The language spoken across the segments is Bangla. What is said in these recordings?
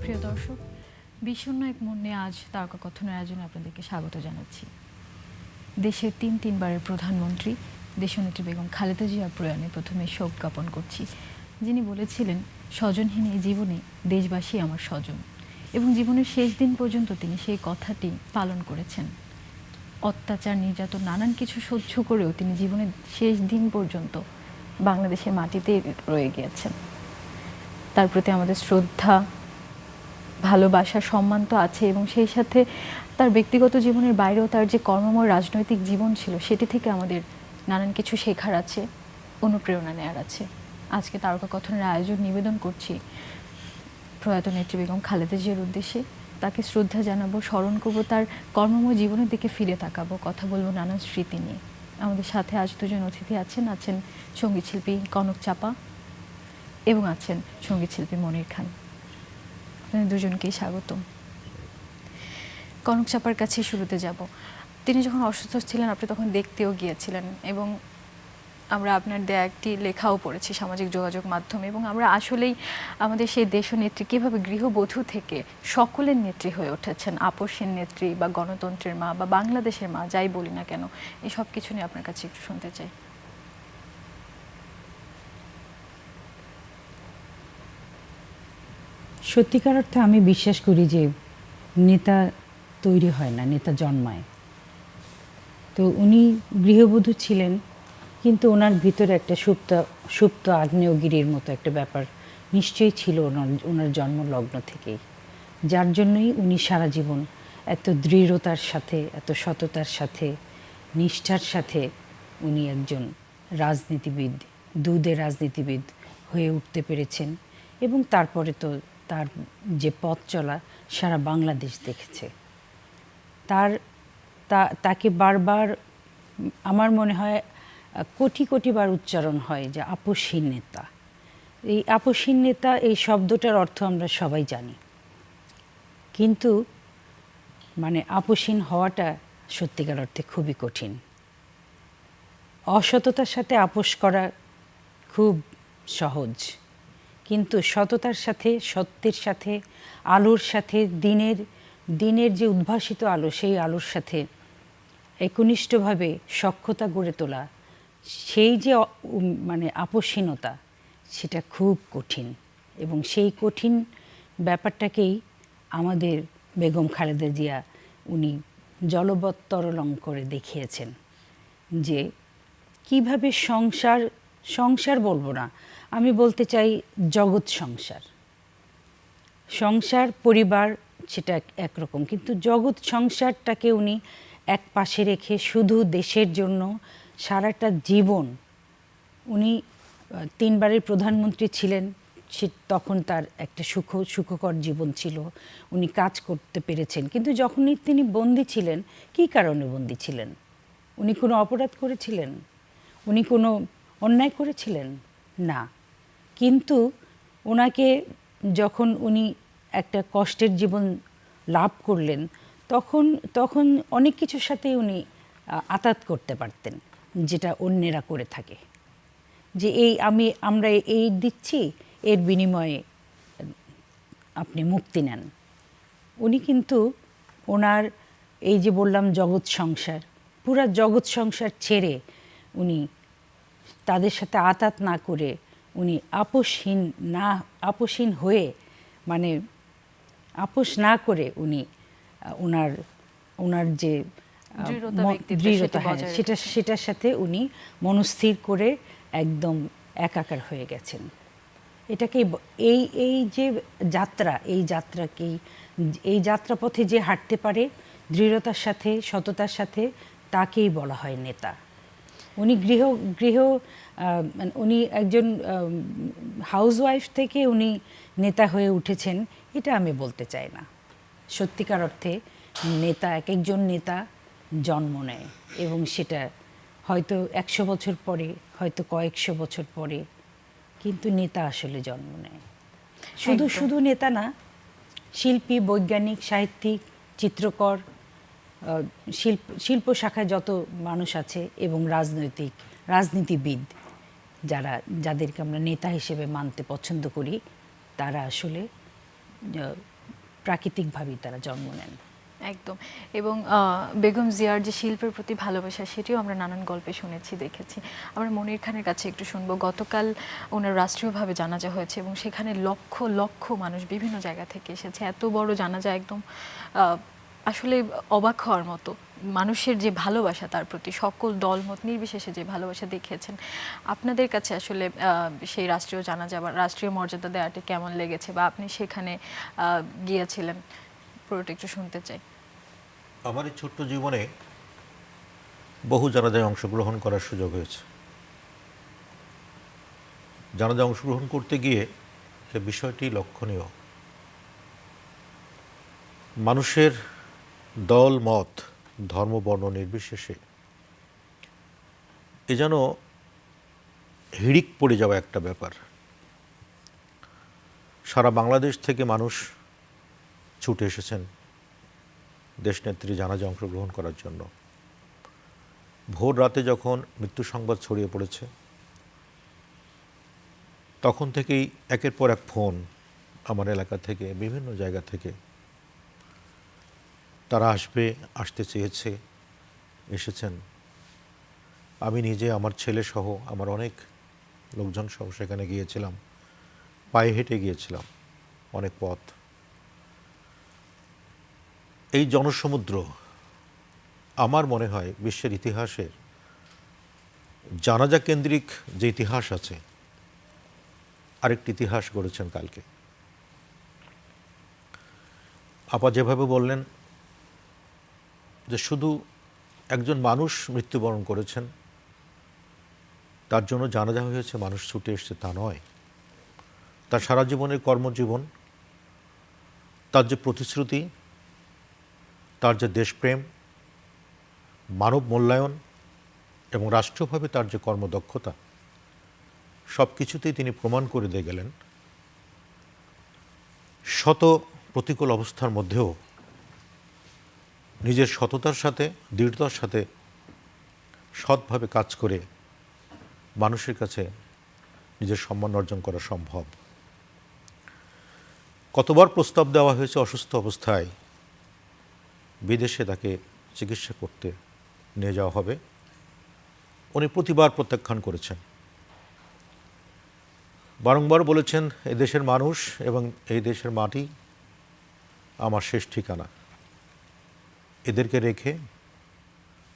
প্রিয় দর্শক, বিষণ্ণ এক মন নিয়ে আজ তারকা কথনের আয়োজনে আপনাদেরকে স্বাগত জানাচ্ছি। দেশের তিনবারের প্রধানমন্ত্রী দেশনেত্রী বেগম খালেদা জিয়ার প্রয়াণে প্রথমে শোক জ্ঞাপন করছি। যিনি বলেছিলেন, স্বজনহীন এই জীবনে দেশবাসী আমার স্বজন, এবং জীবনের শেষ দিন পর্যন্ত তিনি সেই কথাটি পালন করেছেন। অত্যাচার, নির্যাতন, নানান কিছু সহ্য করেও তিনি জীবনের শেষ দিন পর্যন্ত বাংলাদেশের মাটিতে রয়ে গিয়েছেন। তার প্রতি আমাদের শ্রদ্ধা, ভালোবাসা, সম্মান তো আছে, এবং সেই সাথে তার ব্যক্তিগত জীবনের বাইরেও তার যে কর্মময় রাজনৈতিক জীবন ছিল, সেটি থেকে আমাদের নানান কিছু শেখার আছে, অনুপ্রেরণা নেওয়ার আছে। আজকে তারকা কথনের আয়োজন নিবেদন করছি প্রয়াত নেত্রী বেগম খালেদা জিয়ার উদ্দেশ্যে। তাকে শ্রদ্ধা জানাবো, স্মরণ করবো, তার কর্মময় জীবনের দিকে ফিরে তাকাবো, কথা বলবো নানান স্মৃতি নিয়ে। আমাদের সাথে আজ দুজন অতিথি আছেন সঙ্গীত শিল্পী কনক চাপা এবং আছেন সঙ্গীত শিল্পী মনির খান। আপনাদের দুজনকেই স্বাগতম। কনক চাপার কাছে শুরুতে যাব। তিনি যখন অসুস্থ ছিলেন, আপনি তখন দেখতেও গিয়েছিলেন, এবং আমরা আপনার দেয়া একটি লেখাও পড়েছি সামাজিক যোগাযোগ মাধ্যমে, এবং আমরা আসলেই আমাদের সেই দেশনেত্রী কীভাবে গৃহবধূ থেকে সকলের নেত্রী হয়ে উঠেছেন, আপসের নেত্রী বা গণতন্ত্রের মা বা বাংলাদেশের মা, যাই বলি না কেন, এই সব কিছু নিয়ে আপনার কাছে একটু শুনতে চাই। সত্যিকার অর্থে আমি বিশ্বাস করি যে নেতা তৈরি হয় না, নেতা জন্মায়। তো উনি গৃহবধূ ছিলেন, কিন্তু ওনার ভিতরে একটা সুপ্ত আগ্নেয়গিরির মতো একটা ব্যাপার নিশ্চয়ই ছিল ওনার জন্মলগ্ন থেকেই, যার জন্যই উনি সারা জীবন এত দৃঢ়তার সাথে, এত সততার সাথে, নিষ্ঠার সাথে উনি একজন রাজনীতিবিদ, দুধের রাজনীতিবিদ হয়ে উঠতে পেরেছেন। এবং তারপরে তো তার যে পথ চলা সারা বাংলাদেশ দেখেছে। তাকে বারবার, আমার মনে হয় কোটি বার উচ্চারণ হয় যে আপসহীন নেতা। এই আপসহীন নেতা, এই শব্দটার অর্থ আমরা সবাই জানি, কিন্তু মানে আপসহীন হওয়াটা সত্যিকার অর্থে খুবই কঠিন। অসততার সাথে আপোষ করা খুব সহজ, কিন্তু সততার সাথে, সত্যের সাথে, আলোর সাথে, দিনের যে উদ্ভাসিত আলো, সেই আলোর সাথে একনিষ্ঠভাবে সখ্যতা গড়ে তোলা, সেই যে মানে আপসহীনতা, সেটা খুব কঠিন। এবং সেই কঠিন ব্যাপারটাকেই আমাদের বেগম খালেদা জিয়া উনি জলবত্তরলং করে দেখিয়েছেন, যে কিভাবে সংসার বলবো না, আমি বলতে চাই জগৎ সংসার পরিবার সেটা একরকম, কিন্তু জগৎ সংসারটাকে উনি এক পাশে রেখে শুধু দেশের জন্য সারাটা জীবন, উনি তিনবারের প্রধানমন্ত্রী ছিলেন, তখন তার একটা সুখকর জীবন ছিল, উনি কাজ করতে পেরেছেন। কিন্তু যখনই তিনি বন্দী ছিলেন, কী কারণে বন্দী ছিলেন? উনি কোনো অপরাধ করেছিলেন? উনি কোনো অন্যায় করেছিলেন? না। কিন্তু ওনাকে যখন উনি একটা কষ্টের জীবন লাভ করলেন, তখন অনেক কিছুর সাথে উনি আতাত করতে পারতেন, যেটা অন্যেরা করে থাকে, যে আমরা এই দিচ্ছি, এর বিনিময়ে আপনি মুক্তি নেন। উনি কিন্তু ওনার এই যে বললাম জগৎ সংসার, পুরা জগৎ সংসার ছেড়ে উনি তাদের সাথে আতাত না করে, উনি আপোষহীন হয়ে, মানে আপোষ না করে, উনি ওনার যে দৃঢ়তা, হ্যাঁ, সেটার সাথে উনি মনস্থির করে একদম একাকার হয়ে গেছেন। এটাকে এই যে যাত্রা, এই যাত্রাপথে যে হাঁটতে পারে দৃঢ়তার সাথে, সততার সাথে, তাকেই বলা হয় নেতা। উনি একজন হাউসওয়াইফ থেকে উনি নেতা হয়ে উঠেছেন, এটা আমি বলতে চাই না। সত্যিকার অর্থে নেতা, একজন নেতা জন্ম নেয়, এবং সেটা হয়তো 100 বছর পরে, হয়তো কয়েকশো বছর পরে, কিন্তু নেতা আসলে জন্ম নেয়। শুধু নেতা না, শিল্পী, বৈজ্ঞানিক, সাহিত্যিক, চিত্রকর, শিল্প শাখায় যত মানুষ আছে, এবং রাজনীতিবিদ যাদেরকে আমরা নেতা হিসেবে মানতে পছন্দ করি, তারা আসলে প্রাকৃতিকভাবেই তারা জন্ম নেন। একদম। এবং বেগম জিয়ার যে শিল্পের প্রতি ভালোবাসা সেটিও আমরা নানান গল্পে শুনেছি, দেখেছি। আমরা মনির খানের কাছে একটু শুনবো। গতকাল ওনার রাষ্ট্রীয়ভাবে জানাজা হয়েছে এবং সেখানে লক্ষ লক্ষ মানুষ বিভিন্ন জায়গা থেকে এসেছে। এত বড় জানাজা, একদম আসলে অবাক হওয়ার মতো। মানুষের যে ভালোবাসা তার প্রতি, সকল দলমত নির্বিশেষে যে ভালোবাসা দেখিয়েছেন, আপনাদের কাছে আসলে সেই রাষ্ট্রীয় জানাজা বা রাষ্ট্রীয় মর্যাদা দেওয়াটি কেমন লেগেছে, বা আপনি সেখানে গিয়েছিলেন, পুরোটা একটু শুনতে চাই। আমার এই ছোট্ট জীবনে বহু জানাজায় অংশগ্রহণ করার সুযোগ হয়েছে। জানাজায় অংশগ্রহণ করতে গিয়ে সে বিষয়টি লক্ষণীয়। মানুষের দল মত ধর্ম বর্ণ নির্বিশেষে এ যেন হিড়িক পড়ে যাওয়া একটা ব্যাপার। সারা বাংলাদেশ থেকে মানুষ ছুটে এসেছেন দেশনেত্রী জানাজায় অংশগ্রহণ করার জন্য। ভোর রাতে যখন মৃত্যু সংবাদ ছড়িয়ে পড়েছে, তখন থেকেই একের পর এক ফোন আমার এলাকা থেকে, বিভিন্ন জায়গা থেকে, তারা আসতে চেয়েছে, এসেছেন। আমি নিজে আমার ছেলে সহ আমার অনেক লোকজন সহ সেখানে গিয়েছিলাম, পায়ে হেঁটে গিয়েছিলাম অনেক পথ। এই জনসমুদ্র আমার মনে হয় বিশ্বের ইতিহাসের জানাজা কেন্দ্রিক যে ইতিহাস আছে, আরেকটি ইতিহাস গড়েছেন কালকে। আপা যেভাবে বললেন যে শুধু একজন মানুষ মৃত্যুবরণ করেছেন, তার জন্য জানাজা হয়েছে, মানুষ ছুটে এসছে, তা নয়। তার সারা জীবনের কর্মজীবন, তার যে প্রতিশ্রুতি, তার যে দেশপ্রেম, মানব মূল্যায়ন এবং রাষ্ট্রীয়ভাবে তার যে কর্মদক্ষতা, সব কিছুতেই তিনি প্রমাণ করে দিয়ে গেলেন শত প্রতিকূল অবস্থার মধ্যেও নিজের সততার সাথে, দৃঢ়তার সাথে সৎভাবে কাজ করে মানুষের কাছে নিজের সম্মান অর্জন করা সম্ভব। কতবার প্রস্তাব দেওয়া হয়েছে অসুস্থ অবস্থায় বিদেশে তাকে চিকিৎসা করতে নিয়ে যাওয়া হবে, উনি প্রতিবার প্রত্যাখ্যান করেছেন। বারংবার বলেছেন এই দেশের মানুষ এবং এই দেশের মাটি আমার শেষ ঠিকানা, এদেরকে রেখে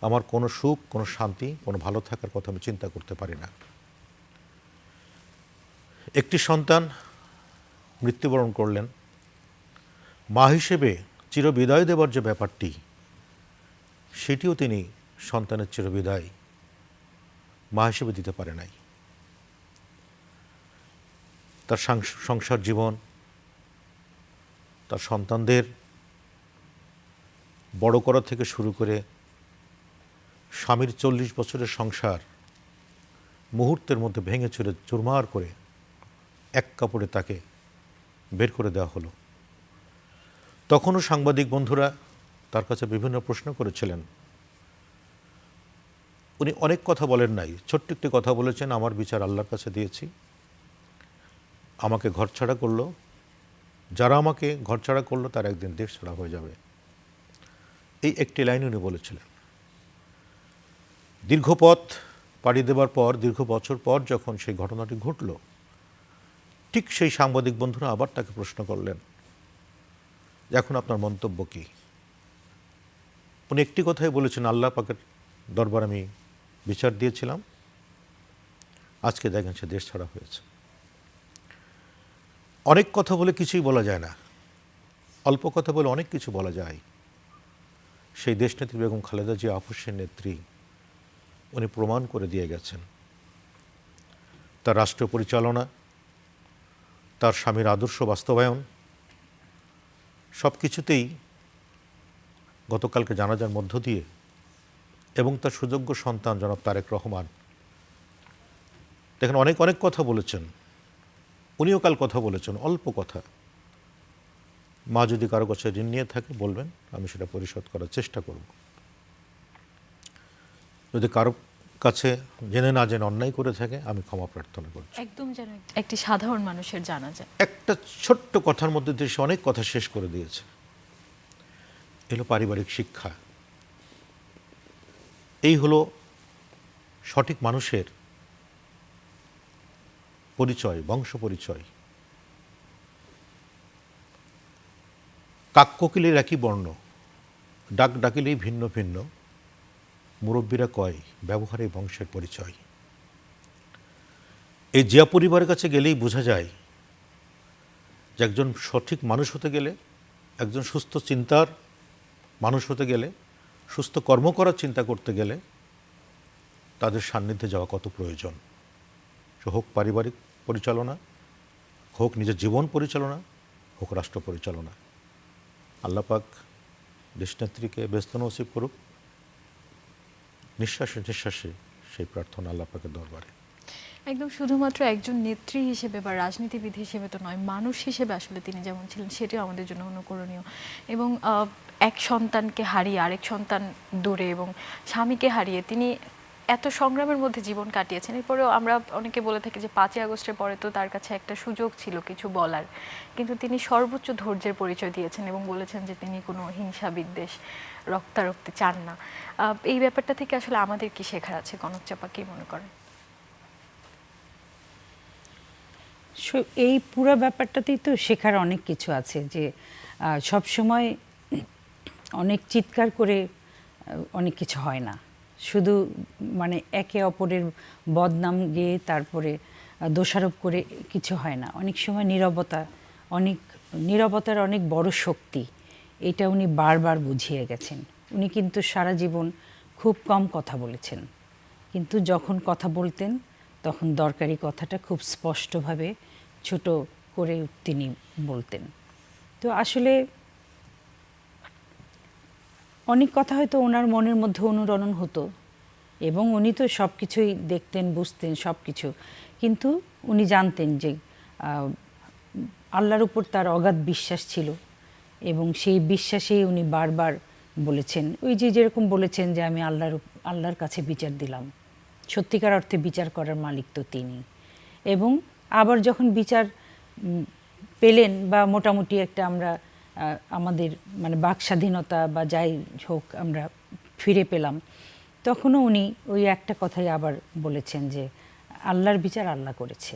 আমার কোনো সুখ, কোনো শান্তি, কোনো ভালো থাকার কথা আমি চিন্তা করতে পারি না। একটি সন্তান মৃত্যুবরণ করলেন, মা হিসেবে চিরবিদায় দেবার যে ব্যাপারটি, সেটিও তিনি সন্তানের চিরবিদায় মা হিসেবে দিতে পারে নাই। তার সংসার জীবন, তার সন্তানদের বড় করা থেকে শুরু করে স্বামীর 40 বছরের সংসার মুহূর্তের মধ্যে ভেঙে চুরে চুরমার করে এক কাপড়ে তাকে বের করে দেওয়া হলো। তখনও সাংবাদিক বন্ধুরা তার কাছে বিভিন্ন প্রশ্ন করেছিলেন। উনি অনেক কথা বলেন নাই, ছোট্ট একটি কথা বলেছেন, আমার বিচার আল্লাহর কাছে দিয়েছি, আমাকে ঘরছাড়া করলো, যারা আমাকে ঘরছাড়া করলো তারা একদিন দেশ ছাড়া হয়ে যাবে। এই একটি লাইন উনি বলেছিলেন। দীর্ঘ পথ পাড়ি দেবার পর, দীর্ঘ বছর পর যখন সেই ঘটনাটি ঘটল, ঠিক সেই সাংবাদিক বন্ধুরা আবার তাকে প্রশ্ন করলেন, এখন আপনার মন্তব্য কী? উনি একটি কথাই বলেছেন, আল্লাহ পাকের দরবার আমি বিচার দিয়েছিলাম, আজকে দেখেন সে দেশ ছাড়া হয়েছে। অনেক কথা বলে কিছুই বলা যায় না, অল্প কথা বলে অনেক কিছু বলা যায়। সেই দেশনেত্রী বেগম খালেদা জিয়া আপসের নেত্রী, উনি প্রমাণ করে দিয়ে গেছেন। তার রাষ্ট্র পরিচালনা, তার স্বামীর আদর্শ বাস্তবায়ন, সব কিছুতেই গতকালকে জানাজার মধ্য দিয়ে, এবং তার সুযোগ্য সন্তান জনাব তারেক রহমান, দেখেন অনেক অনেক কথা বলেছেন, উনিও কাল কথা বলেছেন, অল্প কথা। মা যদি কারো কাছে ঋণ নিয়ে থাকে বলবেন, আমি সেটা পরিশোধ করার চেষ্টা করব। যদি কারো কাছে জেনে না জেনে অন্যায় করে থাকে আমি ক্ষমা প্রার্থনা করছি। একদম যেন একটি সাধারণ মানুষের জানা যায়। একটা ছোট্ট কথার মধ্যে দিয়ে সে অনেক কথা শেষ করে দিয়েছে। এলো পারিবারিক শিক্ষা। এই হলো সঠিক মানুষের পরিচয়, বংশ পরিচয়। কাক কোকিলের একই বর্ণ, ডাক ডাকিলেই ভিন্ন ভিন্ন, মুরব্বীরা কয় ব্যবহারে বংশের পরিচয়। এই জিয়া পরিবারের কাছে গেলেই বোঝা যায় যে একজন সঠিক মানুষ হতে গেলে, একজন সুস্থ চিন্তার মানুষ হতে গেলে, সুস্থ কর্ম করার চিন্তা করতে গেলে তাদের সান্নিধ্যে যাওয়া কত প্রয়োজন। সে হোক পারিবারিক পরিচালনা, হোক নিজের জীবন পরিচালনা, হোক রাষ্ট্র পরিচালনা। আল্লাহ পাক দেশনেত্রীকে ব্যস্ত নসিব করুক। নিঃশ্বাসে নিঃশ্বাসে সেই প্রার্থনা আল্লাহ পাকের দরবারে। একদম শুধুমাত্র একজন নেত্রী হিসেবে বা রাজনীতিবিদ হিসেবে তো নয়, মানুষ হিসেবে আসলে তিনি যেমন ছিলেন সেটিও আমাদের জন্য অনুকরণীয়। এবং এক সন্তানকে হারিয়ে আরেক সন্তান দূরে এবং স্বামীকে হারিয়ে তিনি এত সংগ্রামের মধ্যে জীবন কাটিয়েছেন। এরপরেও আমরা অনেকে বলে থাকি যে 5ই আগস্টের পরে তো তার কাছে একটা সুযোগ ছিল কিছু বলার, কিন্তু তিনি সর্বোচ্চ ধৈর্যের পরিচয় দিয়েছেন এবং বলেছেন যে তিনি কোনো হিংসা বিদ্বেষ রক্তারক্তি চান না। এই ব্যাপারটা থেকে আসলে আমাদের কি শেখার আছে? কনক চাপা কি মনে করেন? এই পুরো ব্যাপারটাতেই তো শেখার অনেক কিছু আছে, যে সব সময় অনেক চিৎকার করে অনেক কিছু হয় না, শুধু মানে একে অপরের বদনাম গেয়ে তারপরে দোষারোপ করে কিছু হয় না। অনেক সময় নীরবতার অনেক বড় শক্তি, এটা উনি বারবার বুঝিয়ে গেছেন। উনি কিন্তু সারা জীবন খুব কম কথা বলেছেন, কিন্তু যখন কথা বলতেন তখন দরকারি কথাটা খুব স্পষ্টভাবে ছোট করে তিনি বলতেন। তো আসলে অনেক কথা হয়তো ওনার মনের মধ্যে অনুরণন হতো এবং উনি তো সব কিছুই দেখতেন, বুঝতেন সব কিছু, কিন্তু উনি জানতেন যে আল্লাহর উপর তার অগাধ বিশ্বাস ছিল এবং সেই বিশ্বাসেই উনি বারবার বলেছেন, ওই যে যেরকম বলেছেন যে আমি আল্লাহর কাছে বিচার দিলাম, সত্যিকার অর্থে বিচার করার মালিক তো তিনি। এবং আবার যখন বিচার পেলেন বা মোটামুটি একটা আমরা আমাদের মানে বাক স্বাধীনতা বা যাই হোক আমরা ফিরে পেলাম, তখনও উনি ওই একটা কথাই আবার বলেছেন যে আল্লাহর বিচার আল্লাহ করেছে।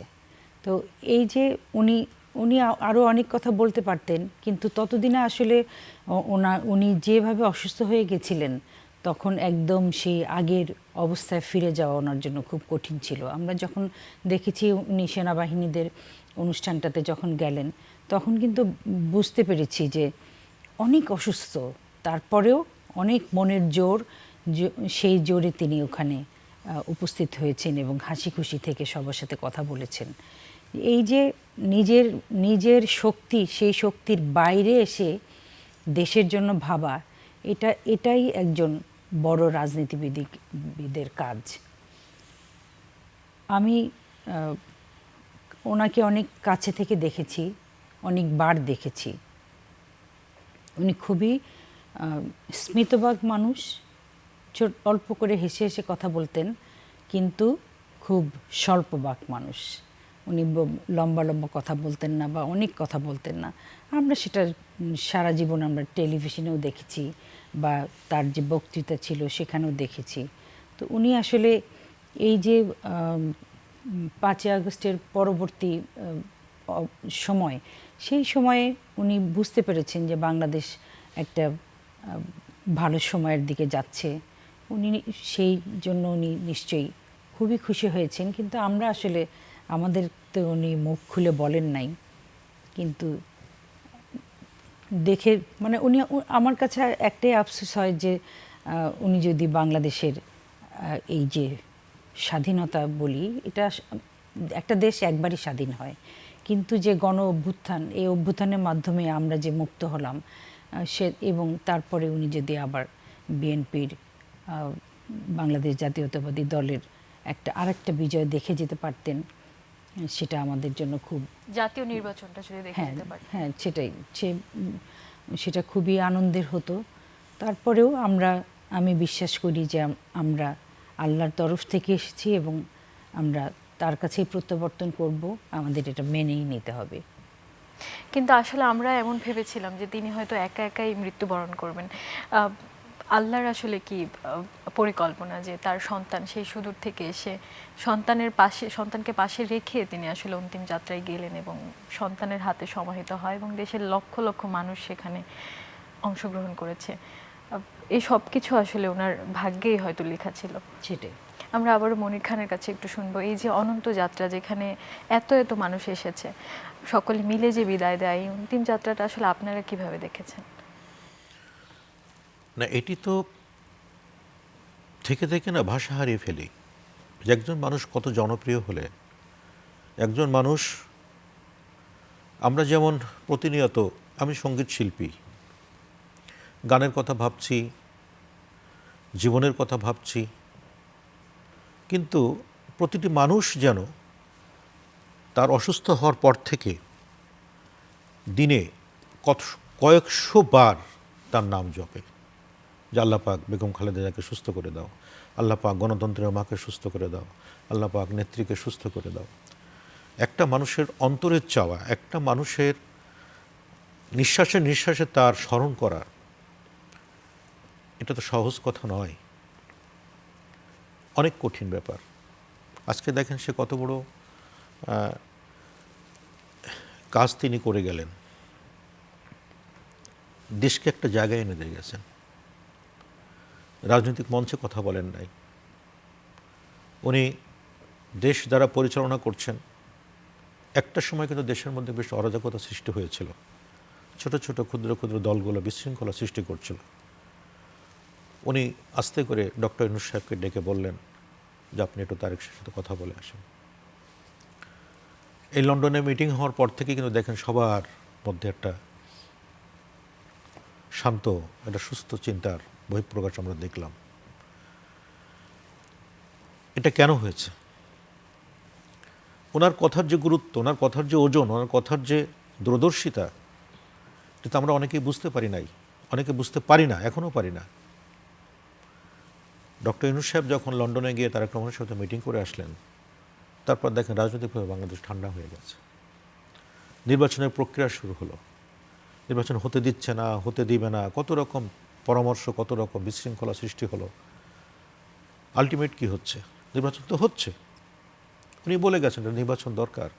তো এই যে উনি আরও অনেক কথা বলতে পারতেন, কিন্তু ততদিনে আসলে উনি যেভাবে অসুস্থ হয়ে গেছিলেন তখন একদম সেই আগের অবস্থায় ফিরে যাওয়া ওনার জন্য খুব কঠিন ছিল। আমরা যখন দেখেছি উনি সেনাবাহিনীদের অনুষ্ঠানটাতে যখন গেলেন তখন কিন্তু বুঝতে পেরেছি যে অনেক অসুস্থ, তারপরেও অনেক মনের জোর, সেই জোরে তিনি ওখানে উপস্থিত হয়েছেন এবং হাসি খুশি থেকে সবার সাথে কথা বলেছেন। এই যে নিজের শক্তি, সেই শক্তির বাইরে এসে দেশের জন্য ভাবা, এটাই একজন বড় রাজনীতিবিদের কাজ। আমি ওনাকে অনেক কাছে থেকে দেখেছি, অনেকবার দেখেছি। উনি খুবই স্মিতবাগ মানুষ, অল্প করে হেসে হেসে কথা বলতেন, কিন্তু খুব স্বল্পবাক মানুষ। উনি লম্বা লম্বা কথা বলতেন না বা অনেক কথা বলতেন না। আমরা সেটা সারা জীবন আমরা টেলিভিশনেও দেখেছি বা তার যে বক্তৃতা ছিল সেখানেও দেখেছি। তো উনি আসলে এই যে 5ই আগস্টের পরবর্তী সময়, সেই সময়ে উনি বুঝতে পেরেছেন যে বাংলাদেশ একটা ভালো সময়ের দিকে যাচ্ছে। উনি সেই জন্য উনি নিশ্চয়ই খুবই খুশি হয়েছেন, কিন্তু আমরা আসলে আমাদের তো উনি মুখ খুলে বলেন নাই, কিন্তু দেখে মানে উনি আমার কাছে একটাই আফসোস হয় যে উনি যদি বাংলাদেশের এই যে স্বাধীনতা বলি, এটা একটা দেশ একবারই স্বাধীন হয়, কিন্তু যে গণ অভ্যুত্থান, এই অভ্যুত্থানের মাধ্যমে আমরা যে মুক্ত হলাম এবং তারপরে উনি যদি আবার বিএনপির বাংলাদেশ জাতীয়তাবাদী দলের আরেকটা বিজয় দেখে যেতে পারতেন, সেটা আমাদের জন্য খুব, জাতীয় নির্বাচনটা যদি দেখে যেতে পারতেন, হ্যাঁ সেটা খুবই আনন্দের হতো। তারপরেও আমি বিশ্বাস করি যে আমরা আল্লাহর তরফ থেকে এসেছি এবং আমরা তার কাছেই প্রত্যাবর্তন করব, আমাদের এটা মেনেই নিতে হবে। কিন্তু আসলে আমরা এমন ভেবেছিলাম যে তিনি হয়তো একা একাই মৃত্যুবরণ করবেন। আল্লাহর আসলে কি পরিকল্পনা যে তার সন্তান সেই সুদূর থেকে এসে সন্তানকে পাশে রেখে তিনি আসলে অন্তিম যাত্রায় গেলেন এবং সন্তানের হাতে সমাহিত হয় এবং দেশের লক্ষ লক্ষ মানুষ সেখানে অংশগ্রহণ করেছে। এই সব কিছু আসলে ওনার ভাগ্যেই হয়তো লেখা ছিল। সেটাই। আমরা আবারও মনির খানের কাছে একটু শুনবো, এই যে অনন্ত যাত্রা যেখানে এত এত মানুষ এসেছে, সকলে মিলে যে বিদায় দেয়, এই অন্তিম যাত্রাটা আসলে আপনারা কিভাবে দেখেছেন? না, এটি তো থেকে থেকে না ভাষা হারিয়ে ফেলি যে একজন মানুষ কত জনপ্রিয় হলে, একজন মানুষ, আমরা যেমন প্রতিনিয়ত, আমি সঙ্গীত শিল্পী, গানের কথা ভাবছি, জীবনের কথা ভাবছি, কিন্তু প্রতিটি মানুষ যেন তার অসুস্থ হওয়ার পর থেকে দিনে কয়েকশো বার তার নাম জপে যে আল্লাহ পাক বেগম খালেদা জিয়াকে সুস্থ করে দাও, আল্লাহ পাক গণতন্ত্রের মাকে সুস্থ করে দাও, আল্লাহ পাক নেত্রীকে সুস্থ করে দাও। একটা মানুষের অন্তরের চাওয়া, একটা মানুষের নিঃশ্বাসে নিঃশ্বাসে তার স্মরণ করা, এটা তো সহজ কথা নয়, অনেক কঠিন ব্যাপার। আজকে দেখেন সে কত বড় কাজ তিনি করে গেলেন, দেশকে একটা জায়গায় এনে দিয়ে গেছেন। রাজনৈতিক মঞ্চে কথা বলেন নাই, উনি দেশ যারা পরিচালনা করছেন, একটা সময় কিন্তু দেশের মধ্যে বেশ অরাজকতা সৃষ্টি হয়েছিল, ছোট ছোট ক্ষুদ্র ক্ষুদ্র দলগুলো বিশৃঙ্খলা সৃষ্টি করছিল। উনি আস্তে করে ডক্টর ইউনূস সাহেবকে ডেকে বললেন যে আপনি একটু তারেকের সাথে কথা বলে আসেন। এই লন্ডনে মিটিং হওয়ার পর থেকে কিন্তু দেখেন সবার মধ্যে একটা শান্ত, একটা সুস্থ চিন্তার বহিঃপ্রকাশ আমরা দেখলাম। এটা কেন হয়েছে? ওনার কথার যে গুরুত্ব, ওনার কথার যে ওজন, ওনার কথার যে দূরদর্শিতা, এটা আমরা অনেকেই বুঝতে পারি নাই, অনেকে বুঝতে পারি না, এখনও পারি না। ডক্টর ইউনূস সাহেব যখন লন্ডনে গিয়ে তারেক রহমানের সাথে মিটিং করে আসলেন, তারপর দেখেন রাজনৈতিকভাবে বাংলাদেশ ঠান্ডা হয়ে গেছে। নির্বাচনের প্রক্রিয়া শুরু হলো, নির্বাচন হতে দিচ্ছে না, হতে দিবে না, কত রকম পরামর্শ, কত রকম বিশৃঙ্খলা সৃষ্টি হলো। আলটিমেট কি হচ্ছে? নির্বাচন তো হচ্ছে। উনি বলে গেছেন এটা নির্বাচন দরকার,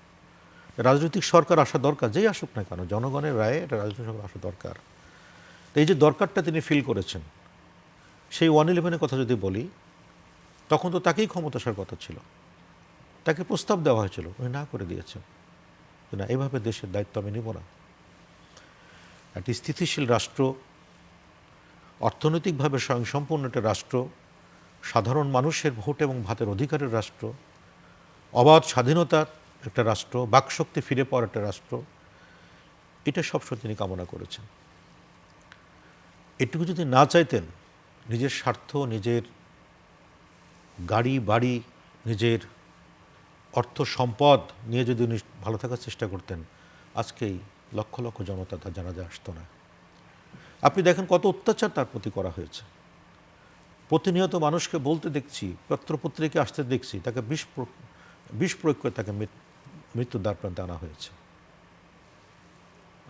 রাজনৈতিক সরকার আসা দরকার, যেই আসুক না কেন, জনগণের রায়ে এটা রাজনৈতিক সরকার আসা দরকার। তো এই যে দরকারটা তিনি ফিল করেছেন, সেই 111-এর কথা যদি বলি, তখন তো তাকেই ক্ষমতা আসার কথা ছিল, তাকে প্রস্তাব দেওয়া হয়েছিল, উনি না করে দিয়েছেন যে না, এভাবে দেশের দায়িত্ব আমি নেব না। একটি স্থিতিশীল রাষ্ট্র, অর্থনৈতিকভাবে স্বয়ংসম্পূর্ণ একটা রাষ্ট্র, সাধারণ মানুষের ভোট এবং ভাতের অধিকারের রাষ্ট্র, অবাধ স্বাধীনতার একটা রাষ্ট্র, বাকশক্তি ফিরে পাওয়ার একটা রাষ্ট্র, এটা সবসময় তিনি কামনা করেছেন। এটুকু যদি না চাইতেন, নিজের স্বার্থ, নিজের গাড়ি বাড়ি, নিজের অর্থ সম্পদ নিয়ে যদি উনি ভালো থাকার চেষ্টা করতেন, আজকেই লক্ষ লক্ষ জনতা তার জানাজা আসতো না। আপনি দেখেন কত অত্যাচার তার প্রতি করা হয়েছে। প্রতিনিয়ত মানুষকে বলতে দেখছি, পত্রপত্রিকা আসতে দেখছি, তাকে বিষ প্রয়োগ করে তাকে মৃত্যুর দ্বার প্রান্তে আনা হয়েছে।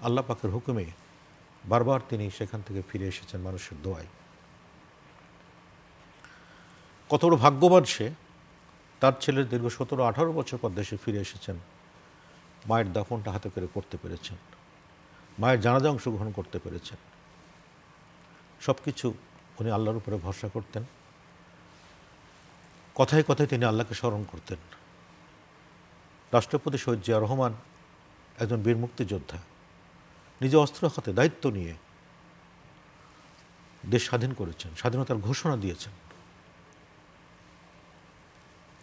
আল্লাহ পাকের হুকুমে বারবার তিনি সেখান থেকে ফিরে এসেছেন মানুষের দোয়ায়। কত বড় ভাগ্যবান সে, তার ছেলের দীর্ঘ 17-18 বছর পর দেশে ফিরে এসেছেন, মায়ের দাফনটা হাতে করে করতে পেরেছেন, মায়ের জানাজা অংশগ্রহণ করতে পেরেছেন। সব কিছু উনি আল্লাহর উপরে ভরসা করতেন, কথায় কথায় তিনি আল্লাহকে স্মরণ করতেন। রাষ্ট্রপতি শহীদ জিয়া রহমান একজন বীর মুক্তিযোদ্ধা, নিজে অস্ত্র হাতে দায়িত্ব নিয়ে দেশ স্বাধীন করেছেন, স্বাধীনতার ঘোষণা দিয়েছেন।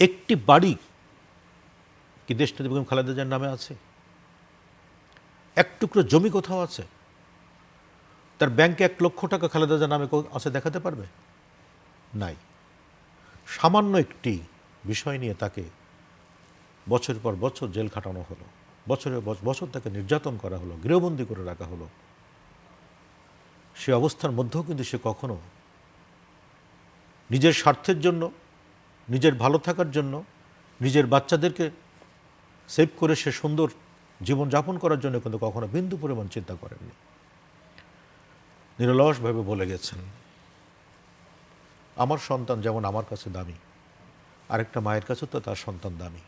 একটি বাড়ি কি দেশনেত্রী বেগম খালেদা জিয়ার নামে আছে? এক টুকরো জমি কোথাও আছে? তার ব্যাংকে 1 লক্ষ টাকা খালেদা জিয়ার নামে আছে দেখাতে পারবে? নাই। সামান্য একটি বিষয় নিয়ে তাকে বছরের পর বছর জেল খাটানো হলো, বছরের বছর তাকে নির্যাতন করা হলো, গৃহবন্দী করে রাখা হলো। সে অবস্থার মধ্যেও কিন্তু সে কখনো নিজের স্বার্থের জন্য নিজের ভালো থাকার জন্য, নিজের বাচ্চাদেরকে সেভ করে সে সুন্দর জীবনযাপন করার জন্য কিন্তু কখনো বিন্দু পরিমাণ চিন্তা করেননি। নিরলসভাবে বলে গেছেন, আমার সন্তান যেমন আমার কাছে দামি, আরেকটা মায়ের কাছে তো তার সন্তান দামি।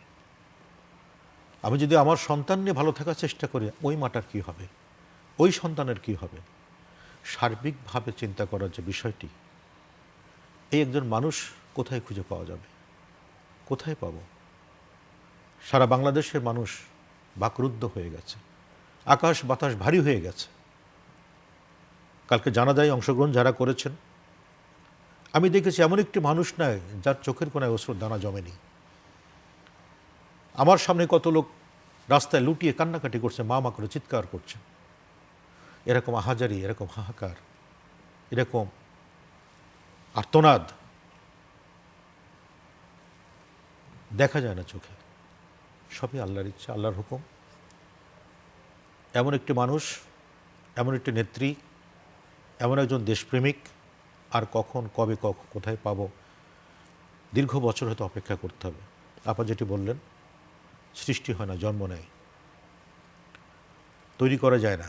আমি যদি আমার সন্তান নিয়ে ভালো থাকার চেষ্টা করি, ওই মাটার কী হবে, ওই সন্তানের কী হবে, সার্বিকভাবে চিন্তা করার যে বিষয়টি, এই একজন মানুষ কোথায় খুঁজে পাওয়া যাবে, কোথায় পাব? সারা বাংলাদেশের মানুষ বাকরুদ্ধ হয়ে গেছে, আকাশ বাতাস ভারী হয়ে গেছে। কালকে জানাজায় অংশগ্রহণ যারা করেছেন, আমি দেখেছি এমন একটি মানুষ নাই যার চোখের কোনায় অশ্রুর দানা জমেনি। আমার সামনে কত লোক রাস্তায় লুটিয়ে কান্নাকাটি করছে, মা মা করে চিৎকার করছে। এরকম আহাজারি, এরকম হাহাকার, এরকম আর্তনাদ দেখা যায় না চোখে। সবই আল্লাহর ইচ্ছা, আল্লাহর হুকুম। এমন একটি মানুষ, এমন একটি নেত্রী, এমন একজন দেশপ্রেমিক আর কখন, কবে, কোথায় পাব, দীর্ঘ বছর হয়তো অপেক্ষা করতে হবে। আপা যেটি বললেন, সৃষ্টি হয় না, জন্ম নেয়, তৈরি করা যায় না।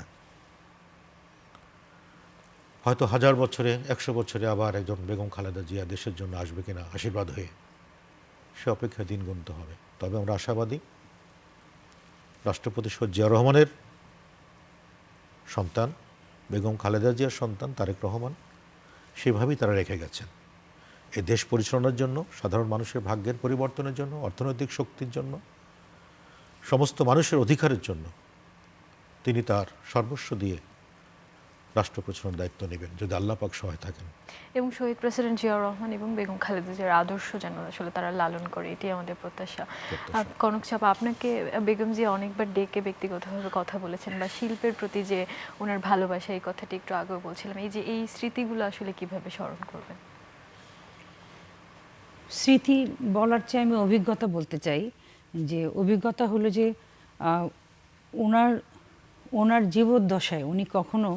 হয়তো 1000 বছরে, 100 বছরে আবার একজন বেগম খালেদা জিয়া দেশের জন্য আসবে কিনা আশীর্বাদ হয়ে, সে অপেক্ষায় দিন গুনতে হবে। তবে আমরা আশাবাদী, রাষ্ট্রপতি শহীদ জিয়া রহমানের সন্তান, বেগম খালেদা জিয়ার সন্তান তারেক রহমান, সেভাবেই তারা রেখে গেছেন। এই দেশ পরিচালনার জন্য, সাধারণ মানুষের ভাগ্যের পরিবর্তনের জন্য, অর্থনৈতিক শক্তির জন্য, সমস্ত মানুষের অধিকারের জন্য তিনি তার সর্বস্ব দিয়ে রাষ্ট্র পরিচালনার দায়িত্ব নেবেন, যদি আল্লাহ পাক সহায় থাকেন। এবং শহীদ প্রেসিডেন্ট জিয়াউর রহমান এবং বেগম খালেদা জিয়ার আদর্শ যেন আসলে তারা লালন করে, এটি আমাদের প্রত্যাশা। কনক চাপা, আপনাকে বেগম জিয়া অনেকবার ডেকে ব্যক্তিগতভাবে কথা বলেছেন, বা শিল্পের প্রতি যে ওনার ভালোবাসা, এই কথাটি একটু আগেও বলছিলাম। এই যে এই স্মৃতিগুলো আসলে কিভাবে স্মরণ করবেন? স্মৃতি বলার চেয়ে আমি অভিজ্ঞতা বলতে চাই। যে অভিজ্ঞতা হলো যে ওনার ওনার জীবদ্দশায় উনি কখনো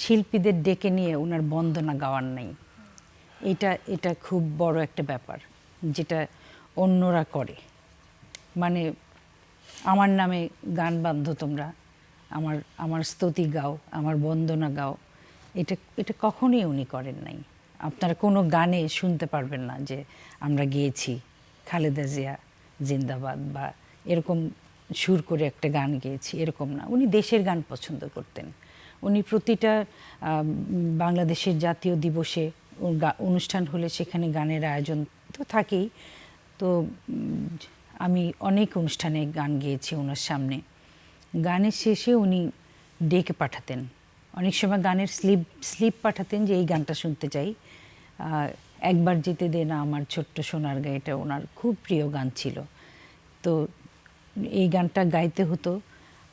শিল্পীদের ডেকে নিয়ে ওনার বন্দনা গাওয়ার নাই। এটা খুব বড় একটা ব্যাপার, যেটা অন্যরা করে। মানে আমার নামে গান বান্ধো তোমরা, আমার স্তুতি গাও, আমার বন্দনা গাও, এটা কখনোই উনি করেন নাই। আপনারা কোনো গানে শুনতে পারবেন না যে আমরা গেয়েছি খালেদা জিয়া জিন্দাবাদ বা এরকম সুর করে একটা গান গেয়েছি, এরকম না। উনি দেশের গান পছন্দ করতেন। উনি প্রতিটা বাংলাদেশের জাতীয় দিবসে অনুষ্ঠান হলে সেখানে গানের আয়োজন তো থাকেই। তো আমি অনেক অনুষ্ঠানে গান গেয়েছি ওনার সামনে। গানের শেষে উনি ডেকে পাঠাতেন, অনেক সময় গানের স্লিপ পাঠাতেন যে এই গানটা শুনতে চাই। একবার যেতে দে না আমার ছোট্ট সোনার গায়ে, এটা ওনার খুব প্রিয় গান ছিল। তো এই গানটা গাইতে হতো।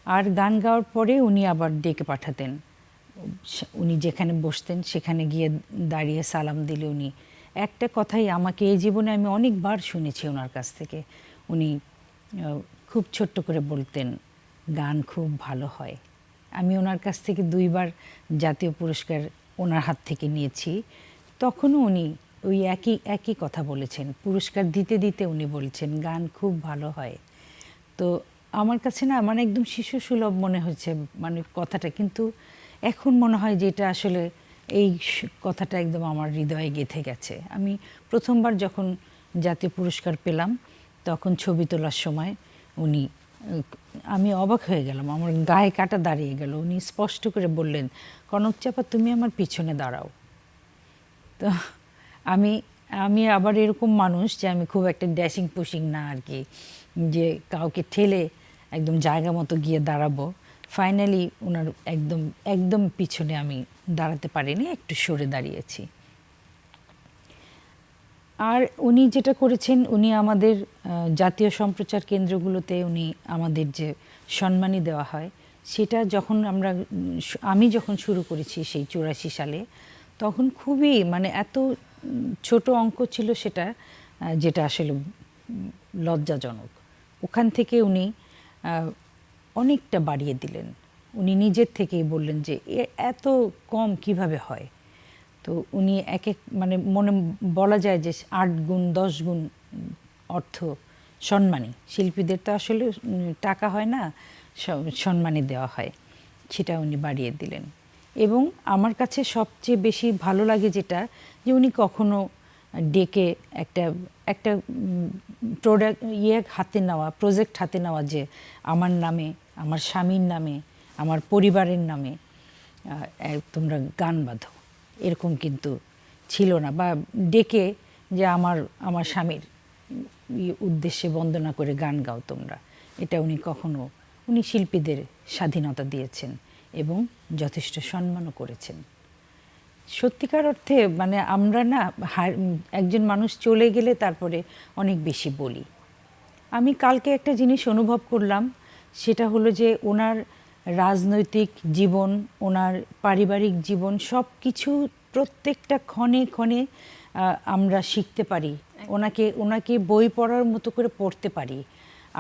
আর গান গাওয়ার পরে উনি আবার ডেকে পাঠাতেন, উনি যেখানে বসতেন সেখানে গিয়ে দাঁড়িয়ে সালাম দিলে উনি একটা কথাই আমাকে এই জীবনে আমি অনেকবার শুনেছি ওনার কাছ থেকে। উনি খুব ছোট্ট করে বলতেন, গান খুব ভালো হয়। আমি ওনার কাছ থেকে 2বার জাতীয় পুরস্কার ওনার হাত থেকে নিয়েছি। তখনও উনি ওই একই কথা বলেছেন, পুরস্কার দিতে দিতে উনি বলেছেন গান খুব ভালো হয়। তো আমার কাছে না মানে একদম শিশু সুলভ মনে হচ্ছে মানে কথাটা, কিন্তু এখন মনে হয় যে এটা আসলে এই কথাটা একদম আমার হৃদয়ে গেঁথে গেছে। আমি প্রথমবার যখন জাতীয় পুরস্কার পেলাম তখন ছবি তোলার সময় আমি অবাক হয়ে গেলাম, আমার গায়ে কাটা দাঁড়িয়ে গেল। উনি স্পষ্ট করে বললেন, কনক চাপা তুমি আমার পিছনে দাঁড়াও। তো আমি আবার এরকম মানুষ যে আমি খুব একটা ড্যাশিং পুশিং না আর কি, যে কাউকে ঠেলে একদম জায়গা মতো গিয়ে দাঁড়াবো। ফাইনালি ওনার একদম পিছনে আমি দাঁড়াতে পারিনি, একটু সরে দাঁড়িয়েছি। আর উনি যেটা করেছেন, উনি আমাদের জাতীয় সম্প্রচার কেন্দ্রগুলোতে উনি আমাদের যে সম্মানী দেওয়া হয় সেটা আমি যখন শুরু করেছি সেই 84 সালে, তখন খুবই মানে এত ছোট অঙ্ক ছিল সেটা, যেটা আসলে লজ্জাজনক। ওখান থেকে উনি অনেকটা বাড়িয়ে দিলেন। উনি নিজের থেকেই বললেন যে এত কম কিভাবে হয়। তো উনি মানে মনে বলা যায় যে 8 গুণ 10 গুণ অর্থ সম্মানী, শিল্পীদের তো আসলে টাকা হয় না, সম্মানী দেওয়া হয়, সেটা উনি বাড়িয়ে দিলেন। এবং আমার কাছে সবচেয়ে বেশি ভালো লাগে যেটা, যে উনি কখনো ডেকে একটা একটা প্রোডাক্ট হাতে নেওয়া, প্রজেক্ট হাতে নেওয়া, যে আমার নামে, আমার স্বামীর নামে, আমার পরিবারের নামে তোমরা গান বাঁধো, এরকম কিন্তু ছিল না। বা ডেকে যে আমার স্বামীর উদ্দেশ্যে বন্দনা করে গান গাও তোমরা, এটা উনি কখনো, উনি শিল্পীদের স্বাধীনতা দিয়েছেন এবং যথেষ্ট সম্মানও করেছেন। সত্যিকার অর্থে মানে আমরা না একজন মানুষ চলে গেলে তারপরে অনেক বেশি বলি। আমি কালকে একটা জিনিস অনুভব করলাম, সেটা হলো যে ওনার রাজনৈতিক জীবন, ওনার পারিবারিক জীবন, সব কিছু প্রত্যেকটা ক্ষণে ক্ষণে আমরা শিখতে পারি, ওনাকে বই পড়ার মতো করে পড়তে পারি।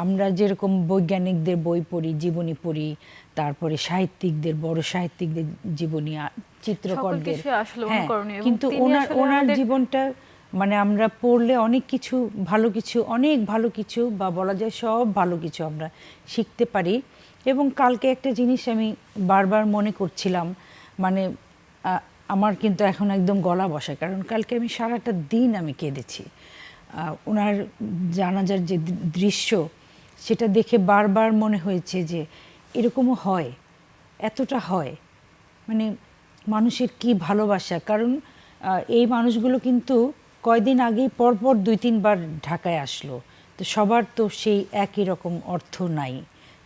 আমরা যেরকম বৈজ্ঞানিকদের বই পড়ি, জীবনী পড়ি, তারপরে সাহিত্যিকদের, বড় সাহিত্যিকদের জীবনী, চিত্রকরদের, হ্যাঁ, কিন্তু ওনার জীবনটা মানে আমরা পড়লে অনেক কিছু ভালো কিছু, অনেক ভালো কিছু, বা বলা যায় সব ভালো কিছু আমরা শিখতে পারি। এবং কালকে একটা জিনিস আমি বারবার মনে করছিলাম, মানে আমার কিন্তু এখন একদম গলা বসে, কারণ কালকে আমি সারাটা দিন আমি কেঁদেছি। ওনার জানাজার যে দৃশ্য, সেটা দেখে বারবার মনে হয়েছে যে এরকমও হয়, এতটা হয়, মানে মানুষের কি ভালোবাসা। কারণ এই মানুষগুলো কিন্তু কয়দিন আগেই পরপর 2-3 বার ঢাকায় আসলো, তো সবার তো সেই একই রকম অর্থ নাই,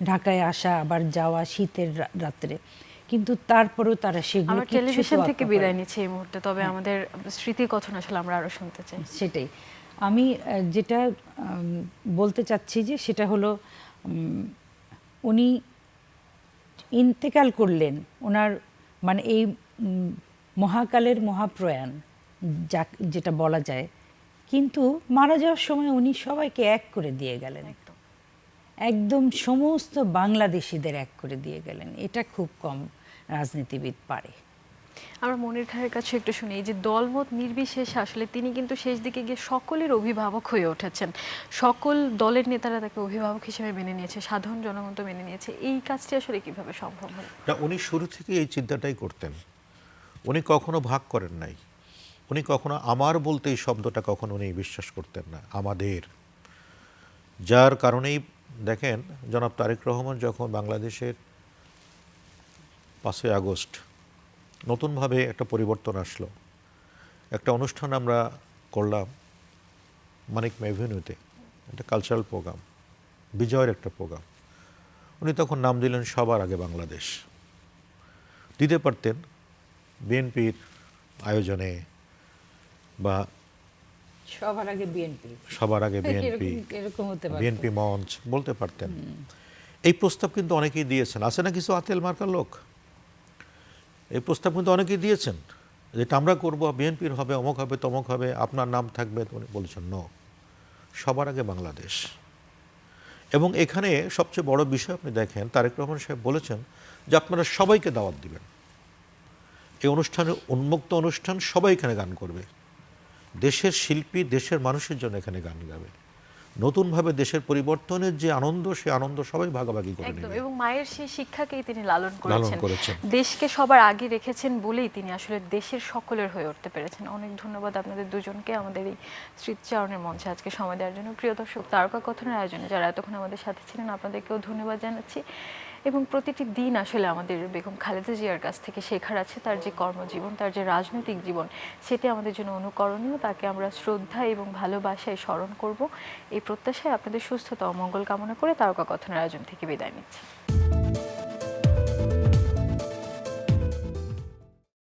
ঢাকায় আসা আবার যাওয়া শীতের রাত্রে, কিন্তু তারপরেও তারা সেগুলো আমরা টেলিভিশন থেকে বিদায় নিচ্ছি এই মুহূর্তে, তবে আমাদের স্মৃতির কথা আসলে আমরা আরো শুনতে চাই। সেটাই আমি যেটা বলতে চাচ্ছি, যে সেটা হলো উনি ইন্তেকাল করলেন, ওনার মানে এই মহাকালের মহাপ্রয়াণ যেটা বলা যায়, কিন্তু মারা যাওয়ার সময় উনি সবাইকে এক করে দিয়ে গেলেন, একদম সমস্ত বাংলাদেশিদের এক করে দিয়ে গেলেন। এটা খুব কম রাজনীতিবিদ পারে। আমরা মনির খানের কাছে একটু শুনি, যে দলমত নির্বিশেষে আসলে তিনি কিন্তু শেষ দিকে গিয়ে সকলের অভিভাবক হয়ে উঠেছেন, সকল দলের নেতারা তাকে অভিভাবক হিসেবে মেনে নিয়েছে, সাধারণ জনগণ তো মেনে নিয়েছে। এই কাজটি আসলে কিভাবে সম্ভব হলো? না, উনি শুরু থেকে এই চিন্তাটাই করতেন। উনি কখনো ভাগ করেন নাই, উনি কখনো আমার বলতে এই শব্দটা কখনো উনি বিশ্বাস করতেন না, আমাদের। যার কারণেই দেখেন, জনাব তারেক রহমান যখন বাংলাদেশের 5ই আগস্ট নতুনভাবে একটা পরিবর্তন আসলো, একটা অনুষ্ঠান আমরা করলাম মানিক এভিনিউতে, একটা কালচারাল প্রোগ্রাম, বিজয়ের একটা প্রোগ্রাম। উনি তখন নাম দিলেন সবার আগে বাংলাদেশ। দিতে পারতেন বিএনপির আয়োজনে, বা সবার আগে বিএনপি, সবার আগে বিএনপি, এরকম হতে পারে, বিএনপি মঞ্চ বলতে পারতেন। এই প্রস্তাব কিন্তু অনেকেই দিয়েছেন, আছে না কিছু আতেল মার্কার লোক, এই প্রস্তাব কিন্তু অনেকেই দিয়েছেন, যেটা আমরা করব, বিএনপির হবে, অমুক হবে, তমুক হবে, আপনার নাম থাকবে। উনি বলেছেন নো, সবার আগে বাংলাদেশ। এবং এখানে সবচেয়ে বড় বিষয় আপনি দেখেন, তারেক রহমান সাহেব বলেছেন যে আপনারা সবাইকে দাওয়াত দিবেন, এই অনুষ্ঠানে উন্মুক্ত অনুষ্ঠান, সবাই এখানে গান করবে, দেশের শিল্পী দেশের মানুষের জন্য এখানে গান গাবে, নতুনভাবে দেশের পরিবর্তনের যে আনন্দ, সেই আনন্দ সবাই ভাগাভাগি করে নেবে। এবং মায়ের সেই শিক্ষাকেই তিনি লালন করেছেন। করেছেন, দেশকে সবার আগে রেখেছেন বলেই তিনি আসলে দেশের সকলের হয়ে উঠতে পেরেছেন। অনেক ধন্যবাদ আপনাদের দুজনকে আমাদের এই স্মৃতিচারণের মঞ্চে আজকে সময় দেওয়ার জন্য। প্রিয় দর্শক, তারকা কথনের আয়োজনে যারা এতক্ষণ আমাদের সাথে ছিলেন, আপনাদেরকেও ধন্যবাদ জানাচ্ছি। এবং প্রতিটি দিন আসলে আমাদের বেগম খালেদা জিয়ার কাছ থেকে শেখার আছে, তার যে কর্মজীবন, তার যে রাজনৈতিক জীবন, সেটি আমাদের জন্য অনুকরণীয়। তাকে আমরা শ্রদ্ধা এবং ভালোবাসায় স্মরণ করব, এই প্রত্যাশায় আপনাদের সুস্থতা ও মঙ্গল কামনা করে তারকা কথনের আয়োজন থেকে বিদায় নিচ্ছি।